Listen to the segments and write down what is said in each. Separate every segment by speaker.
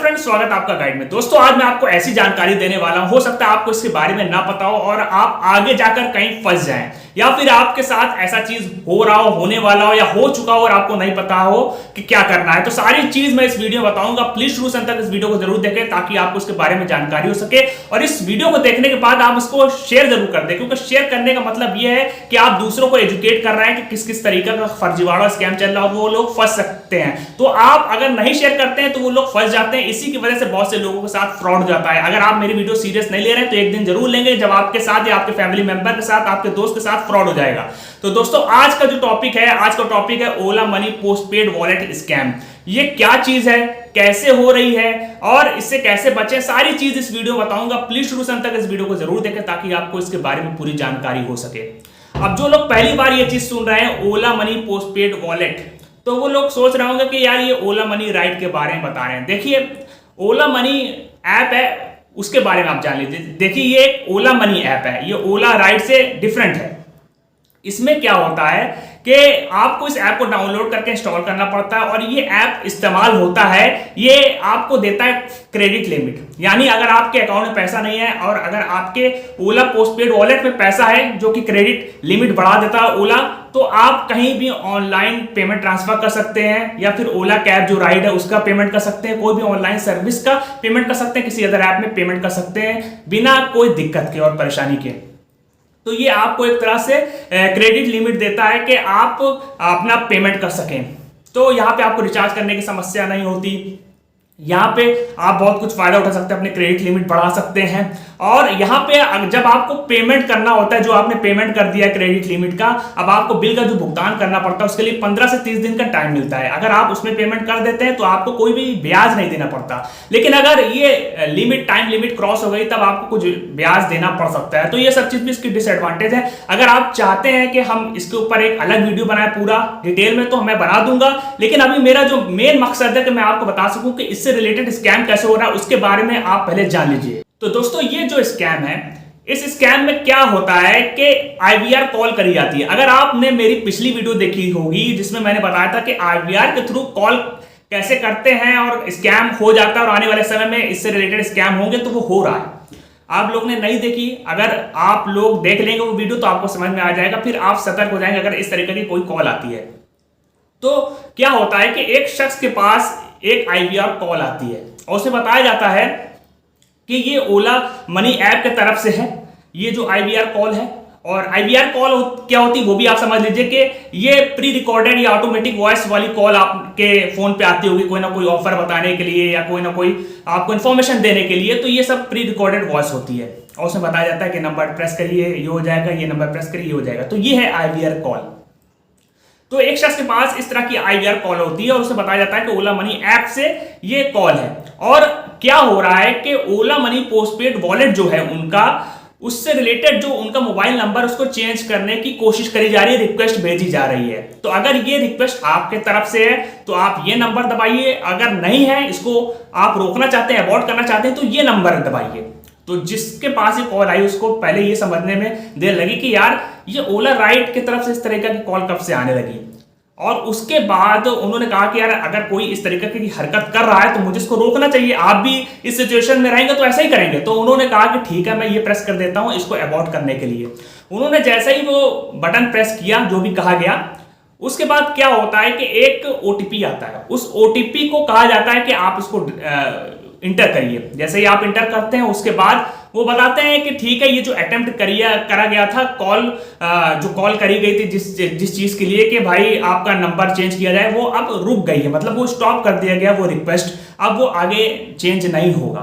Speaker 1: Friends, स्वागत है आपका गाइड में। दोस्तों आज मैं आपको ऐसी जानकारी देने वाला हूं, हो सकता है आपको इसके बारे में ना पता हो और आप आगे जाकर कहीं फंस जाएं या फिर आपके साथ ऐसा चीज हो रहा हो, होने वाला हो या हो चुका हो और आपको नहीं पता हो कि क्या करना है। तो सारी चीज मैं इस वीडियो में बताऊंगा। प्लीज शुरू से अंत तक इस वीडियो को जरूर देखें ताकि आपको इसके बारे में जानकारी हो सके और इस वीडियो को देखने के बाद आप इसको शेयर जरूर कर दें, क्योंकि शेयर करने का मतलब यह है कि आप दूसरों को एजुकेट कर रहे हैं कि किस किस तरीके का फर्जीवाड़ा स्कैम चल रहा हो, वो लोग फंस सकते हैं। तो आप अगर नहीं शेयर करते हैं तो वो लोग फंस जाते हैं। इसी की वजह से बहुत से लोगों के साथ फ्रॉड हो जाता है। अगर आप मेरी वीडियो सीरियस नहीं ले रहे हैं तो एक दिन जरूर लेंगे जब आपके साथ या आपके फैमिली मेंबर के साथ, आपके दोस्त के साथ फ्रॉड हो जाएगा। तो दोस्तों आज का जो टॉपिक है, आज का टॉपिक है ओला मनी पोस्टपेड वॉलेट स्कैम। ये क्या चीज है, कैसे हो रही है और इससे कैसे बचें, सारी चीज इस वीडियो में बताऊंगा। प्लीज शुरू से अंत तक इस वीडियो को जरूर देखें ताकि आपको इसके बारे में पूरी जानकारी हो सके। अब जो लोग पहली बार ये चीज सुन रहे हैं ओला मनी पोस्टपेड वॉलेट, तो वो लोग सोच रहे होंगे कि यार ये ओला मनी राइड के बारे में बता रहे हैं। देखिए ओला मनी ऐप है, उसके बारे में आप जान लीजिए। देखिए ये एक ओला मनी ऐप है, ये ओला राइड से डिफरेंट है। इसमें क्या होता है कि आपको इस ऐप को डाउनलोड करके इंस्टॉल करना पड़ता है और ये ऐप इस्तेमाल होता है, ये आपको देता है क्रेडिट लिमिट। यानी अगर आपके अकाउंट में पैसा नहीं है और अगर आपके ओला पोस्टपेड वॉलेट में पैसा है जो कि क्रेडिट लिमिट बढ़ा देता है ओला, तो आप कहीं भी ऑनलाइन पेमेंट ट्रांसफर कर सकते हैं या फिर ओला कैब जो राइड है उसका पेमेंट कर सकते हैं, कोई भी ऑनलाइन सर्विस का पेमेंट कर सकते हैं, किसी अदर ऐप में पेमेंट कर सकते हैं बिना कोई दिक्कत के और परेशानी के। तो ये आपको एक तरह से क्रेडिट लिमिट देता है कि आप अपना पेमेंट कर सकें। तो यहाँ पे आपको रिचार्ज करने की समस्या नहीं होती, यहाँ पे आप बहुत कुछ फायदा उठा सकते हैं, अपने क्रेडिट लिमिट बढ़ा सकते हैं। और यहाँ पे जब आपको पेमेंट करना होता है, जो आपने पेमेंट कर दिया है क्रेडिट लिमिट का, अब आपको बिल का जो भुगतान करना पड़ता है उसके लिए 15 से 30 दिन का टाइम मिलता है। अगर आप उसमें पेमेंट कर देते हैं तो आपको कोई भी ब्याज नहीं देना पड़ता, लेकिन अगर ये लिमिट टाइम लिमिट क्रॉस हो गई तब आपको कुछ ब्याज देना पड़ सकता है। तो ये सब चीज भी इसकी डिसएडवांटेज है। अगर आप चाहते हैं कि हम इसके ऊपर एक अलग वीडियो बनाए पूरा डिटेल में, तो मैं बना दूंगा, लेकिन अभी मेरा जो मेन मकसद है कि मैं आपको बता सकूं कि इससे रिलेटेड स्कैम कैसे हो रहा है उसके बारे में आप पहले जान लीजिए। तो दोस्तों ये जो स्कैम है, इस स्कैम में क्या होता है कि आईवीआर कॉल करी जाती है। अगर आपने मेरी पिछली वीडियो देखी होगी जिसमें मैंने बताया था कि आईवीआर के थ्रू कॉल कैसे करते हैं और स्कैम हो जाता है और आने वाले समय में इससे रिलेटेड स्कैम होंगे, तो वो हो रहा है। आप लोग ने नहीं देखी, अगर आप लोग देख लेंगे वो वीडियो तो आपको समझ में आ जाएगा, फिर आप सतर्क हो जाएंगे अगर इस तरीके की कोई कॉल आती है। तो क्या होता है कि एक शख्स के पास एक आईवीआर कॉल आती है और उसे बताया जाता है कि ये ओला मनी ऐप के तरफ से है ये जो आईवीआर कॉल है। और आईवीआर कॉल क्या होती है वो भी आप समझ लीजिए कि ये प्री रिकॉर्डेड या ऑटोमेटिक वॉइस वाली कॉल आपके फोन पे आती होगी, कोई ना कोई ऑफर बताने के लिए या कोई ना कोई आपको इन्फॉर्मेशन देने के लिए। तो ये सब प्री रिकॉर्डेड वॉइस होती है और उसमें बताया जाता है कि नंबर प्रेस करिए ये हो जाएगा, ये नंबर प्रेस करिए ये हो जाएगा। तो ये है आईवीआर कॉल। तो एक शख्स के पास इस तरह की आईवीआर कॉल होती है और उसे बताया जाता है कि ओला मनी ऐप से ये कॉल है। और क्या हो रहा है कि ओला मनी पोस्टपेड वॉलेट जो है उनका, उससे रिलेटेड जो उनका मोबाइल नंबर उसको चेंज करने की कोशिश करी जा रही है, रिक्वेस्ट भेजी जा रही है। तो अगर ये रिक्वेस्ट आपके तरफ से है तो आप ये नंबर दबाइए, अगर नहीं है, इसको आप रोकना चाहते हैं, अवॉइड करना चाहते हैं, तो ये नंबर दबाइए। तो जिसके पास ये कॉल आई उसको पहले ये समझने में देर लगी कि यार ये ओला राइड की तरफ से इस तरीके की कॉल कब से आने लगी। और उसके बाद उन्होंने कहा कि यार अगर कोई इस तरीके की हरकत कर रहा है तो मुझे इसको रोकना चाहिए, आप भी इस सिचुएशन में रहेंगे तो ऐसा ही करेंगे। तो उन्होंने कहा कि ठीक है मैं ये प्रेस कर देता हूं इसको अवॉइड करने के लिए। उन्होंने जैसे ही वो बटन प्रेस किया जो भी कहा गया, उसके बाद क्या होता है कि एक ओटीपी आता है। उस ओटीपी को कहा जाता है कि आप इसको इंटर करिए। जैसे ही आप इंटर करते हैं उसके बाद वो बताते हैं कि ठीक है ये जो अटेम्प्ट करा गया था कॉल, जो कॉल करी गई थी जिस चीज के लिए कि भाई आपका नंबर चेंज किया जाए, वो अब रुक गई है, मतलब वो स्टॉप कर दिया गया वो रिक्वेस्ट, अब वो आगे चेंज नहीं होगा।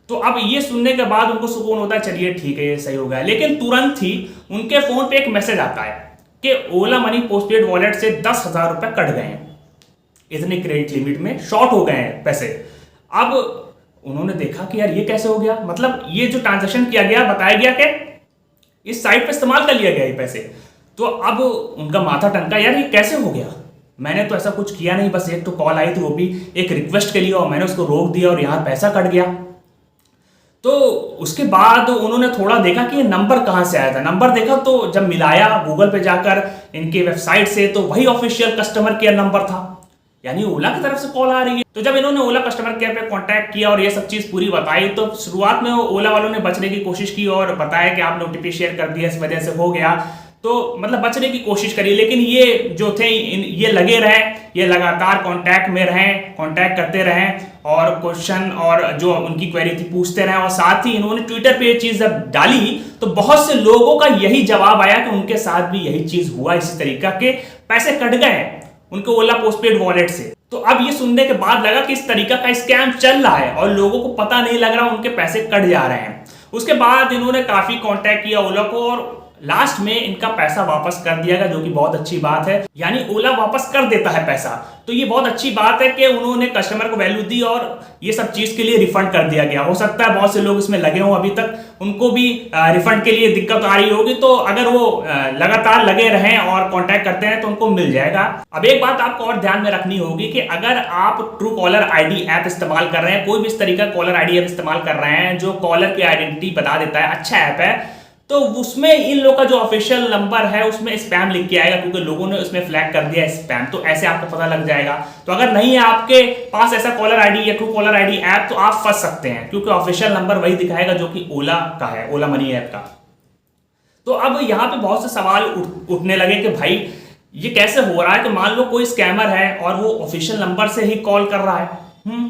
Speaker 1: तो अब ये सुनने के बाद उनको सुकून होता है, चलिए ठीक है ये सही हो गया। लेकिन तुरंत ही उनके फोन पे एक मैसेज आता है कि ओला मनी पोस्टपेड वॉलेट से 10,000 रुपए कट गए हैं, इतने क्रेडिट लिमिट में शॉर्ट हो गए हैं पैसे। अब उन्होंने देखा कि यार ये कैसे हो गया, मतलब ये जो ट्रांजैक्शन किया गया, बताया गया कि इस साइट पे इस्तेमाल कर लिया गया ये पैसे। तो अब उनका माथा टनका, यार ये कैसे हो गया, मैंने तो ऐसा कुछ किया नहीं, बस एक तो कॉल आई थी वो भी एक रिक्वेस्ट के लिए और मैंने उसको रोक दिया और यहाँ पैसा कट गया। तो उसके बाद उन्होंने थोड़ा देखा कि ये नंबर कहाँ से आया था। नंबर देखा तो जब मिलाया गूगल पे जाकर इनके वेबसाइट से, तो वही ऑफिशियल कस्टमर केयर नंबर था। यानी ओला की तरफ से कॉल आ रही है। तो जब इन्होंने ओला कस्टमर केयर पे कांटेक्ट किया और ये सब चीज पूरी बताई, तो शुरुआत में ओला वालों ने बचने की कोशिश की और बताया कि आपने ओटीपी शेयर कर दिया, इस वजह से हो गया, तो मतलब बचने की कोशिश करी। लेकिन ये जो थे ये लगे रहे, ये लगातार कांटेक्ट में रहे, कांटेक्ट करते रहे और क्वेश्चन और जो उनकी क्वेरी थी पूछते रहे। और साथ ही इन्होंने ट्विटर पे ये चीज जब डाली तो बहुत से लोगों का यही जवाब आया कि उनके साथ भी यही चीज हुआ, इसी तरीका के पैसे कट गए उनके ओला पोस्टपेड वॉलेट से। तो अब ये सुनने के बाद लगा कि इस तरीका का स्कैम चल रहा है और लोगों को पता नहीं लग रहा, उनके पैसे कट जा रहे हैं। उसके बाद इन्होंने काफी कांटेक्ट किया ओला को और लास्ट में इनका पैसा वापस कर दिया गया, जो कि बहुत अच्छी बात है। यानी ओला वापस कर देता है पैसा, तो ये बहुत अच्छी बात है कि उन्होंने कस्टमर को वैल्यू दी और ये सब चीज के लिए रिफंड कर दिया गया। हो सकता है बहुत से लोग इसमें लगे हों अभी तक, उनको भी रिफंड के लिए दिक्कत आ रही होगी, तो अगर वो लगातार लगे रहें और कांटेक्ट करते हैं तो उनको मिल जाएगा। अब एक बात आपको और ध्यान में रखनी होगी कि अगर आप ट्रू कॉलर आईडी ऐप इस्तेमाल कर रहे हैं, कोई भी इस तरीका कॉलर आईडी ऐप इस्तेमाल कर रहे हैं जो कॉलर की आइडेंटिटी बता देता है, अच्छा ऐप है, तो उसमें इन लोग का जो ऑफिशियल नंबर है उसमें स्पैम लिख के आएगा, क्योंकि लोगों ने उसमें फ्लैग कर दिया स्पैम। तो ऐसे आपको पता लग जाएगा। तो अगर नहीं है आपके पास ऐसा कॉलर आईडी या ट्रू कॉलर आईडी ऐप, तो आप फंस सकते हैं, क्योंकि ऑफिशियल नंबर वही दिखाएगा जो कि ओला का है, ओला मनी ऐप का। तो अब यहाँ पे बहुत से सवाल उठने लगे कि भाई ये कैसे हो रहा है कि मान लो कोई स्कैमर है और वो ऑफिशियल नंबर से ही कॉल कर रहा है,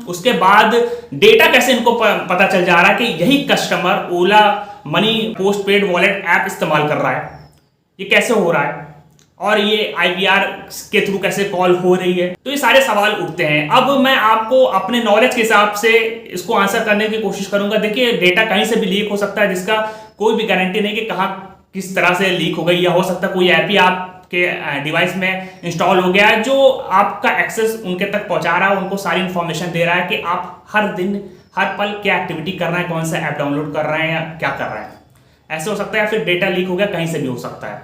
Speaker 1: उसके बाद डेटा कैसे इनको पता चल जा रहा है कि यही कस्टमर ओला मनी पोस्टपेड वॉलेट ऐप इस्तेमाल कर रहा है, ये कैसे हो रहा है और ये आईवीआर के थ्रू कैसे कॉल हो रही है। तो ये सारे सवाल उठते हैं। अब मैं आपको अपने नॉलेज के हिसाब से इसको आंसर करने की कोशिश करूंगा। देखिए, डेटा कहीं से भी लीक हो सकता है, जिसका कोई भी गारंटी नहीं कि कहाँ किस तरह से लीक हो गई, या हो सकता है कोई ऐप ही आपके डिवाइस में इंस्टॉल हो गया है जो आपका एक्सेस उनके तक पहुंचा रहा है, उनको सारी इंफॉर्मेशन दे रहा है कि आप हर दिन हर पल क्या एक्टिविटी कर रहे हैं, कौन सा ऐप डाउनलोड कर रहे हैं या क्या कर रहे हैं। ऐसे हो सकता है, या फिर डेटा लीक हो गया, कहीं से भी हो सकता है,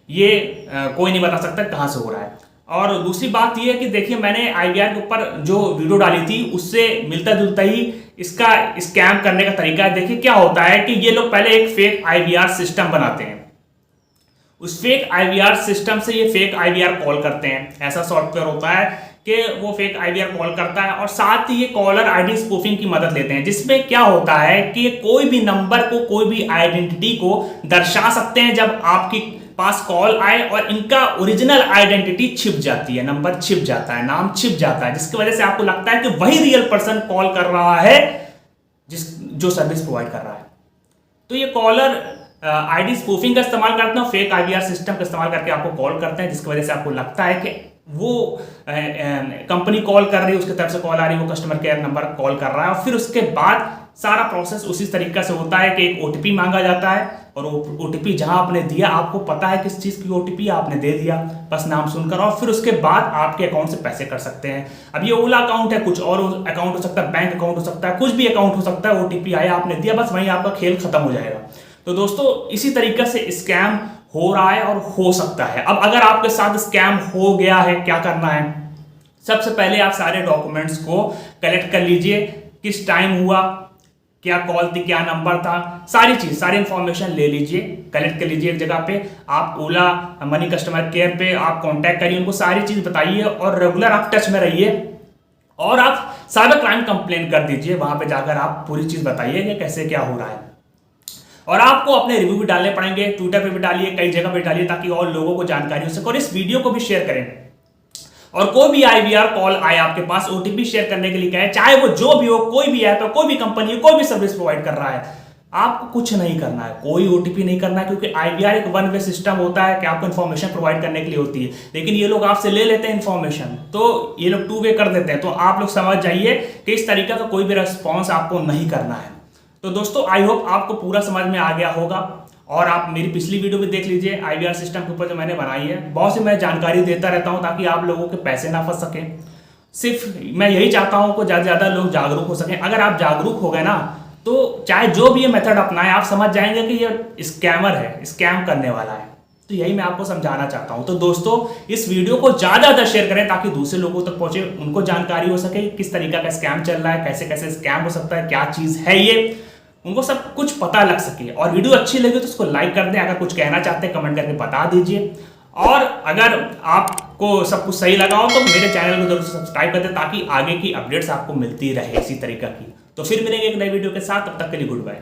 Speaker 1: ये कोई नहीं बता सकता कहाँ से हो रहा है। और दूसरी बात ये है कि देखिए, मैंने आईवीआर के ऊपर जो वीडियो डाली थी उससे मिलता जुलता ही इसका स्कैम करने का तरीका है। देखिए क्या होता है कि ये लोग पहले एक फेक आईवीआर सिस्टम बनाते हैं, उस फेक आईवीआर सिस्टम से ये फेक आईवीआर कॉल करते हैं। ऐसा सॉफ्टवेयर होता है कि वो फेक आईवीआर कॉल करता है और साथ ही ये कॉलर आईडी स्पूफिंग की मदद लेते हैं, जिसमें क्या होता है कि कोई भी नंबर को, कोई भी आइडेंटिटी को दर्शा सकते हैं जब आपके पास कॉल आए, और इनका ओरिजिनल आइडेंटिटी छिप जाती है, नंबर छिप जाता है, नाम छिप जाता है, जिसकी वजह से आपको लगता है कि वही रियल पर्सन कॉल कर रहा है जो सर्विस प्रोवाइड कर रहा है। तो ये कॉलर आईडी स्पूफिंग का इस्तेमाल करते हैं, फेक आईवीआर सिस्टम का इस्तेमाल करके आपको कॉल करते हैं, जिसकी वजह से आपको लगता है कि वो कंपनी कॉल कर रही है, उसकी तरफ से कॉल आ रही है, वो कस्टमर केयर नंबर कॉल कर रहा है। और फिर उसके बाद सारा प्रोसेस उसी तरीके से होता है कि एक ओटीपी मांगा जाता है, और ओटीपी जहां आपने दिया, आपको पता है किस चीज की ओटीपी आपने दे दिया, बस नाम सुनकर, और फिर उसके बाद आपके अकाउंट से पैसे कर सकते हैं। अब ये ओला अकाउंट है, कुछ और अकाउंट हो सकता है, बैंक अकाउंट हो सकता है, कुछ भी अकाउंट हो सकता है, ओटीपी आया, आपने दिया, बस वहीं आपका खेल खत्म हो जाएगा। तो दोस्तों, इसी तरीके से स्कैम हो रहा है और हो सकता है। अब अगर आपके साथ स्कैम हो गया है, क्या करना है? सबसे पहले आप सारे डॉक्यूमेंट्स को कलेक्ट कर लीजिए, किस टाइम हुआ, क्या कॉल थी, क्या नंबर था, सारी चीज, सारी इंफॉर्मेशन ले लीजिए, कलेक्ट कर लीजिए एक जगह पे। आप ओला मनी कस्टमर केयर पे आप कांटेक्ट करिए, उनको सारी चीज बताइए और रेगुलर आप टच में रहिए, और आप साइबर क्राइम कंप्लेन कर दीजिए। वहां पे जाकर आप पूरी चीज बताइए कि कैसे क्या हो रहा है, और आपको अपने रिव्यू भी डालने पड़ेंगे, ट्विटर पे भी डालिए, कई जगह पे डालिए, ताकि और लोगों को जानकारी हो सके। और इस वीडियो को भी शेयर करें, और कोई भी आईवीआर कॉल आए आपके पास, ओटीपी शेयर करने के लिए कहे, चाहे वो जो भी हो, कोई भी ऐप है, कोई भी कंपनी, कोई भी सर्विस प्रोवाइड कर रहा है, आपको कुछ नहीं करना है, कोई ओटीपी नहीं करना है, क्योंकि आईवीआर एक वन वे सिस्टम होता है कि आपको इन्फॉर्मेशन प्रोवाइड करने के लिए होती है, लेकिन ये लोग आपसे ले लेते हैं इन्फॉर्मेशन, तो ये लोग टू वे कर देते हैं। तो आप लोग समझ जाइए कि इस तरीके का कोई भी रिस्पॉन्स आपको नहीं करना है। तो दोस्तों, आई होप आपको पूरा समझ में आ गया होगा, और आप मेरी पिछली वीडियो भी देख लीजिए आईवीआर सिस्टम के ऊपर जो मैंने बनाई है। बहुत सी मैं जानकारी देता रहता हूं ताकि आप लोगों के पैसे ना फंस सके। सिर्फ मैं यही चाहता हूं कि ज़्यादा से ज़्यादा लोग जागरूक हो सकें। अगर आप जागरूक हो गए ना, तो चाहे जो भी ये मेथड अपनाएं, आप समझ जाएंगे कि ये स्कैमर है, स्कैम करने वाला है। तो यही मैं आपको समझाना चाहता हूं। तो दोस्तों, इस वीडियो को ज़्यादा शेयर करें ताकि दूसरे लोगों तक पहुंचे, उनको जानकारी हो सके किस तरीका का स्कैम चल रहा है, कैसे कैसे स्कैम हो सकता है, क्या चीज़ है ये, उनको सब कुछ पता लग सके। और वीडियो अच्छी लगी तो उसको लाइक कर दें, अगर कुछ कहना चाहते हैं कमेंट करके बता दीजिए। और अगर आपको को सब कुछ सही लगा हो तो मेरे चैनल को जरूर से सब्सक्राइब कर दे, ताकि आगे की अपडेट्स आपको मिलती रहे इसी तरीके की। तो फिर मिलेंगे एक नई वीडियो के साथ, तब तक के लिए गुड बाय।